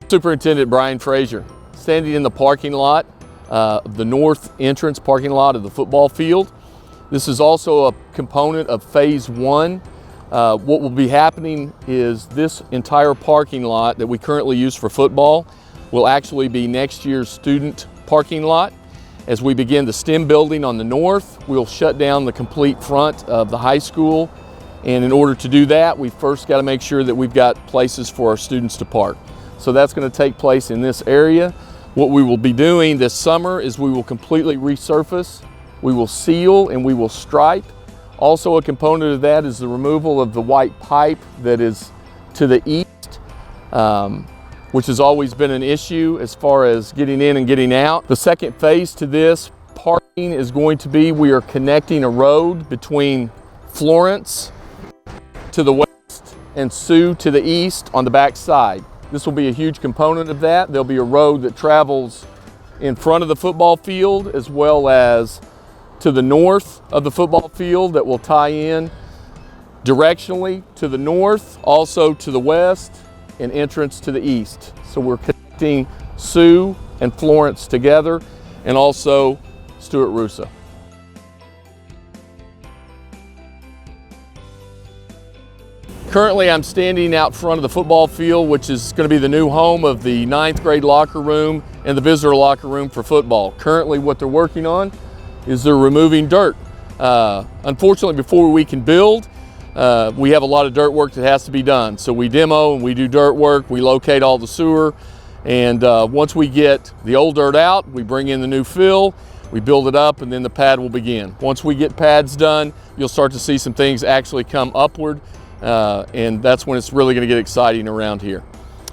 Superintendent Bryan Frazier, standing in the parking lot, the north entrance parking lot of the football field. This is also a component of Phase 1. What will be happening is this entire parking lot that we currently use for football will actually be next year's student parking lot. As we begin the STEM building on the north, we'll shut down the complete front of the high school. And in order to do that, we first got to make sure that we've got places for our students to park. So that's going to take place in this area. What we will be doing this summer is we will completely resurface, we will seal, and we will stripe. Also a component of that is the removal of the white pipe that is to the east, which has always been an issue as far as getting in and getting out. The second phase to this parking is going to be, we are connecting a road between Florence to the west and Sioux to the east on the back side. This will be a huge component of that. There'll be a road that travels in front of the football field as well as to the north of the football field that will tie in directionally to the north, also to the west, and entrance to the east. So we're connecting Sioux and Florence together, and also Stuart Russo. Currently, I'm standing out front of the football field, which is going to be the new home of the 9th grade locker room and the visitor locker room for football. Currently, what they're working on is they're removing dirt. Unfortunately, before we can build, we have a lot of dirt work that has to be done. So we demo and we do dirt work, we locate all the sewer, and once we get the old dirt out, we bring in the new fill, we build it up, and then the pad will begin. Once we get pads done, you'll start to see some things actually come upward. And that's when it's really going to get exciting around here.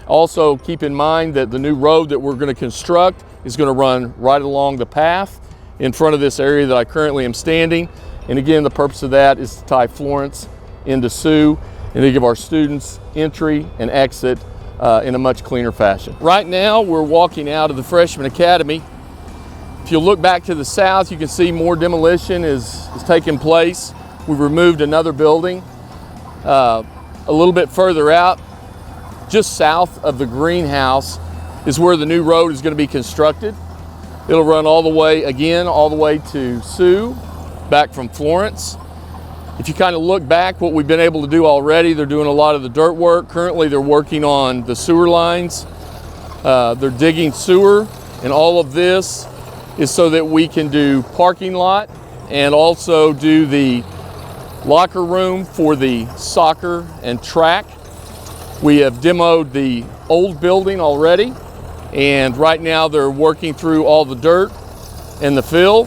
Also, keep in mind that the new road that we're going to construct is going to run right along the path in front of this area that I currently am standing. And again, the purpose of that is to tie Florence into Sioux and to give our students entry and exit in a much cleaner fashion. Right now, we're walking out of the Freshman Academy. If you look back to the south, you can see more demolition is taking place. We've removed another building. A little bit further out, just south of the greenhouse, is where the new road is going to be constructed. It'll run all the way to Sioux, back from Florence. If you kind of look back, what we've been able to do already, they're doing a lot of the dirt work. Currently, they're working on the sewer lines. They're digging sewer, and all of this is so that we can do parking lot and also do the locker room for the soccer and track. We have demoed the old building already, and right now they're working through all the dirt and the fill.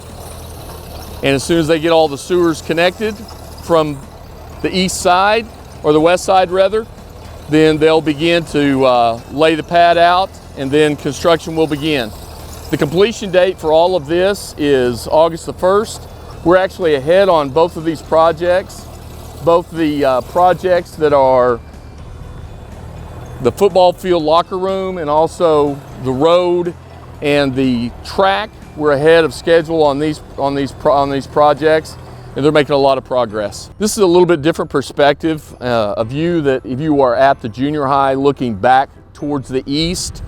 And as soon as they get all the sewers connected from the east side, or the west side rather, then they'll begin to lay the pad out, and then construction will begin. The completion date for all of this is August the 1st. We're actually ahead on both of these projects. Both the projects that are the football field locker room and also the road and the track, we're ahead of schedule on these projects, and they're making a lot of progress. This is a little bit different perspective, a view that if you are at the junior high looking back towards the east,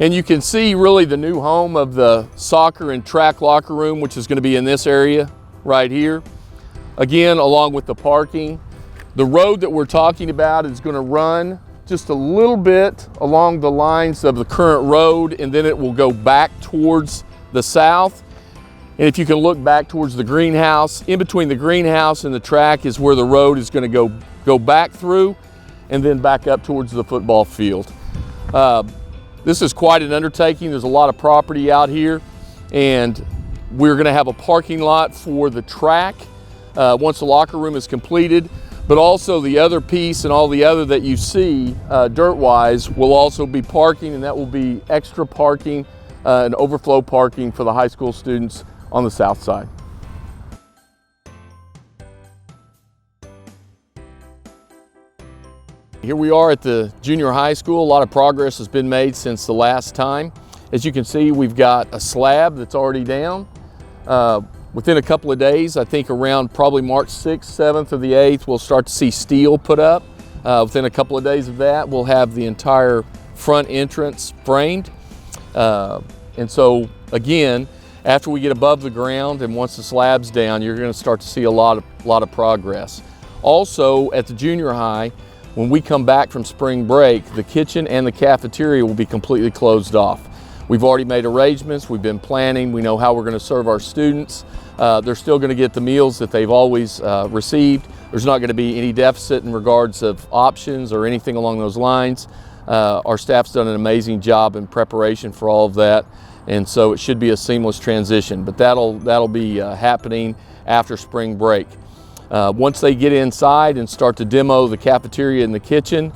and you can see really the new home of the soccer and track locker room, which is going to be in this area right here. Again, along with the parking. The road that we're talking about is going to run just a little bit along the lines of the current road, and then it will go back towards the south. And if you can look back towards the greenhouse, in between the greenhouse and the track is where the road is going to go back through and then back up towards the football field. This is quite an undertaking. There's a lot of property out here, and we're going to have a parking lot for the track once the locker room is completed, but also the other piece and all the other that you see dirt-wise will also be parking, and that will be extra parking and overflow parking for the high school students on the south side. Here we are at the junior high school. A lot of progress has been made since the last time. As you can see, we've got a slab that's already down. Within a couple of days, I think around probably March 6th, 7th, or the 8th, we'll start to see steel put up. Within a couple of days of that, we'll have the entire front entrance framed. And so again, after we get above the ground and once the slab's down, you're going to start to see a lot of progress. Also at the junior high, when we come back from spring break, the kitchen and the cafeteria will be completely closed off. We've already made arrangements, we've been planning, we know how we're going to serve our students. They're still going to get the meals that they've always received. There's not going to be any deficit in regards of options or anything along those lines. Our staff's done an amazing job in preparation for all of that, and so it should be a seamless transition. But that'll be happening after spring break. Once they get inside and start to demo the cafeteria and the kitchen,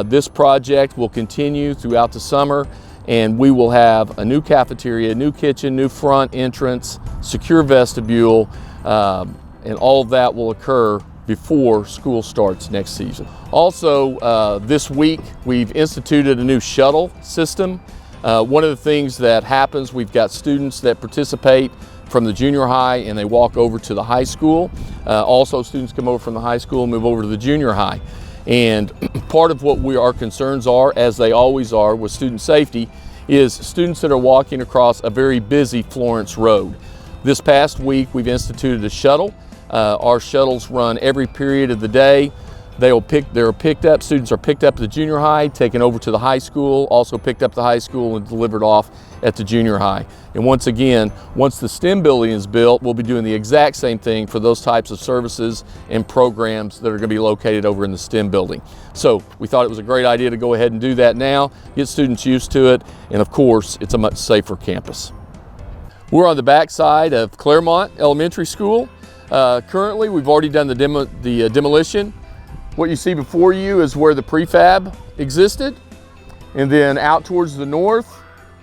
this project will continue throughout the summer, and we will have a new cafeteria, new kitchen, new front entrance, secure vestibule, and all of that will occur before school starts next season. Also, this week we've instituted a new shuttle system. One of the things that happens, we've got students that participate from the junior high and they walk over to the high school. Also, students come over from the high school and move over to the junior high. And part of what our concerns are, as they always are with student safety, is students that are walking across a very busy Florence road. This past week we've instituted a shuttle. Our shuttles run every period of the day. Students are picked up at the junior high, taken over to the high school, also picked up at the high school and delivered off at the junior high. And once again, once the STEM building is built, we'll be doing the exact same thing for those types of services and programs that are going to be located over in the STEM building. So we thought it was a great idea to go ahead and do that now, get students used to it, and of course, it's a much safer campus. We're on the back side of Claremont Elementary School. Currently, we've already done the demolition. What you see before you is where the prefab existed. And then out towards the north,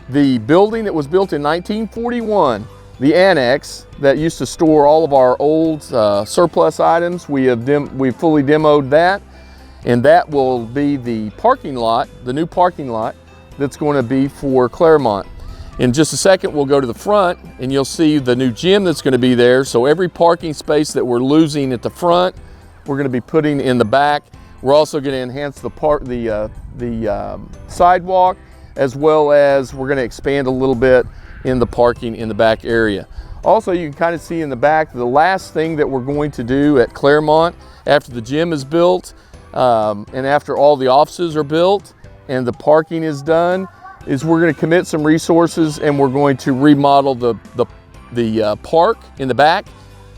the building that was built in 1941, the annex that used to store all of our old surplus items, we've fully demoed that. And that will be the parking lot, the new parking lot that's going to be for Claremont. In just a second, we'll go to the front and you'll see the new gym that's going to be there. So every parking space that we're losing at the front, we're going to be putting in the back. We're also going to enhance the sidewalk, as well as we're going to expand a little bit in the parking in the back area. Also, you can kind of see in the back, the last thing that we're going to do at Claremont after the gym is built and after all the offices are built and the parking is done, is we're going to commit some resources and we're going to remodel the park in the back.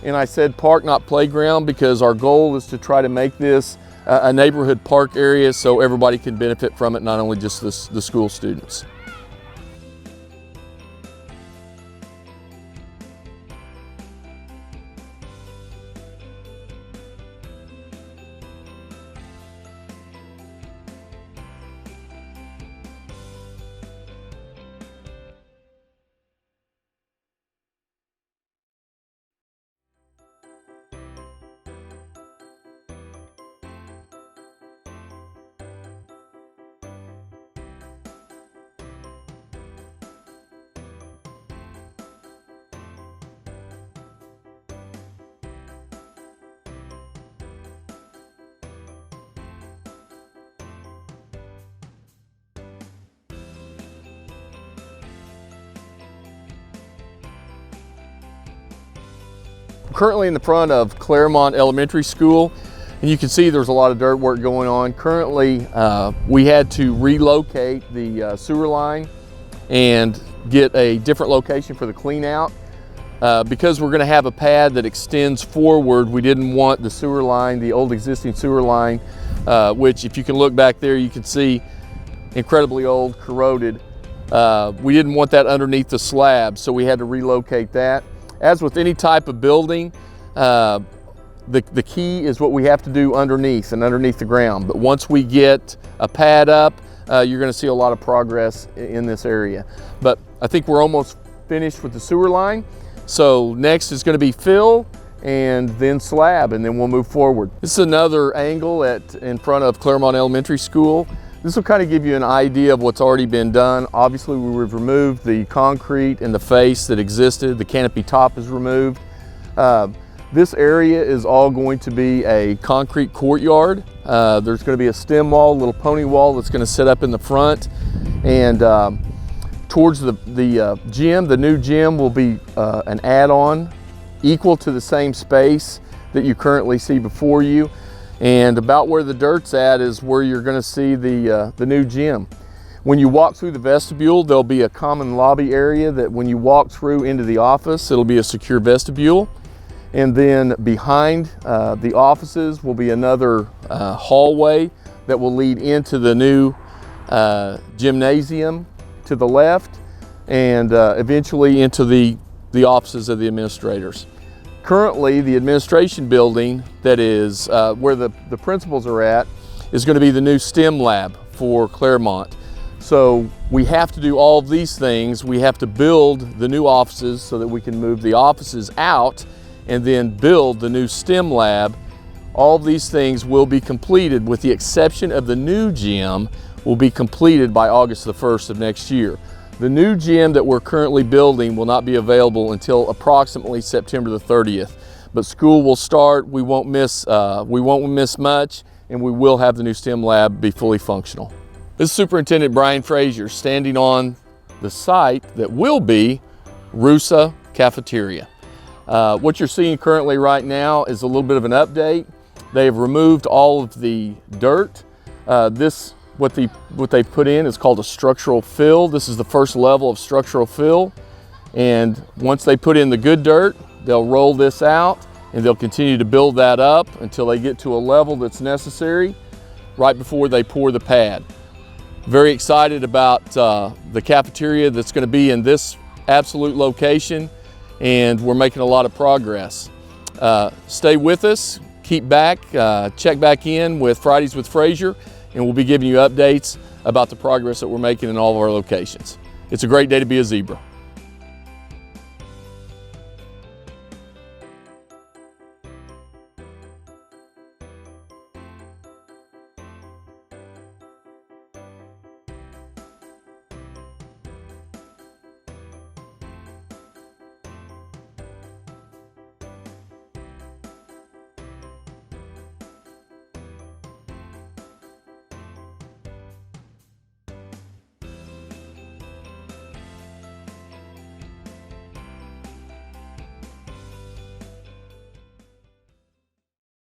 And I said park, not playground, because our goal is to try to make this a neighborhood park area so everybody can benefit from it, not only just the school students. Currently in the front of Claremont Elementary School, and you can see there's a lot of dirt work going on. Currently, we had to relocate the sewer line and get a different location for the clean out. Because we're going to have a pad that extends forward, we didn't want the sewer line, the old existing sewer line, which if you can look back there, you can see incredibly old, corroded. We didn't want that underneath the slab, so we had to relocate that. As with any type of building, the key is what we have to do underneath the ground. But once we get a pad up, you're going to see a lot of progress in this area. But I think we're almost finished with the sewer line. So next is going to be fill and then slab, and then we'll move forward. This is another angle in front of Claremont Elementary School. This will kind of give you an idea of what's already been done. Obviously, we've removed the concrete and the face that existed. The canopy top is removed. This area is all going to be a concrete courtyard. There's going to be a stem wall, a little pony wall that's going to sit up in the front. And towards the gym, the new gym will be an add-on equal to the same space that you currently see before you. And about where the dirt's at is where you're going to see the new gym. When you walk through the vestibule, there'll be a common lobby area that when you walk through into the office, it'll be a secure vestibule. And then behind the offices will be another hallway that will lead into the new gymnasium to the left, and eventually into the offices of the administrators. Currently, the administration building that is where the principals are at is going to be the new STEM lab for Claremont. So we have to do all of these things. We have to build the new offices so that we can move the offices out and then build the new STEM lab. All of these things will be completed, with the exception of the new gym, will be completed by August the 1st of next year. The new gym that we're currently building will not be available until approximately September the 30th. But school will start, we won't miss much, and we will have the new STEM lab be fully functional. This is Superintendent Bryan Frazier standing on the site that will be Rusa Cafeteria. What you're seeing currently right now is a little bit of an update. They've removed all of the dirt. What they put in is called a structural fill. This is the first level of structural fill. And once they put in the good dirt, they'll roll this out and they'll continue to build that up until they get to a level that's necessary right before they pour the pad. Very excited about the cafeteria that's going to be in this absolute location, and we're making a lot of progress. Stay with us, keep back, check back in with Fridays with Frazier, and we'll be giving you updates about the progress that we're making in all of our locations. It's a great day to be a zebra.